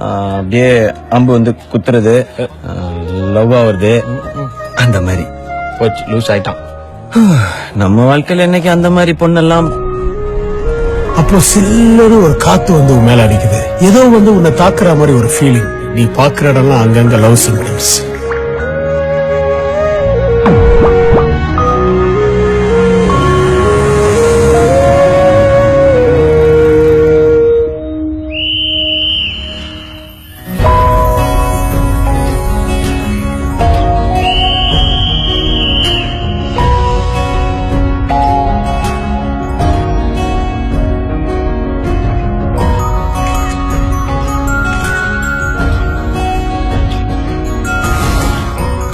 அப்படியே அம்பு வந்து குத்துறது, லவ் ஆகுறது, அந்த மாதிரி போச்சு, லூஸ் ஆயிட்டான். நம்ம வாழ்க்கையில என்னைக்கு அந்த மாதிரி பொண்ணெல்லாம். அப்போ சில்லு ஒரு காத்து வந்து உன் மேல அடிக்குது. ஏதோ வந்து உன்னை தாக்குற மாதிரி ஒரு ஃபீலிங். நீ பாக்குற இடம்லாம் அங்கங்க லவ் சிம்டம்ஸ்.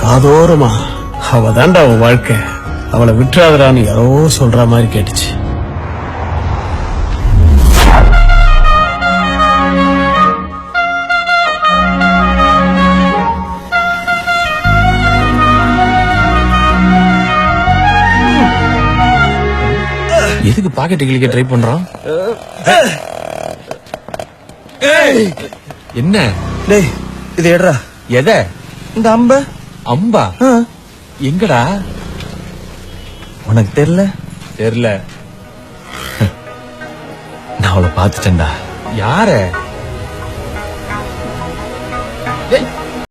காதோரமா அவ தாண்டா அவன் வாழ்க்கை. அவளை விட்டுறாதரான்னு யாரோ சொல்ற மாதிரி கேட்டுச்சு. எதுக்கு பாக்கெட் கிளிக்க ட்ரை பண்றான்? என்ன டேய், இது எடுறா. எத? இந்த அம்ப. அம்பா? எங்கடா? உனக்கு தெரியல? தெரியல. நான் அவளை பாத்துட்டேன்டா. யார?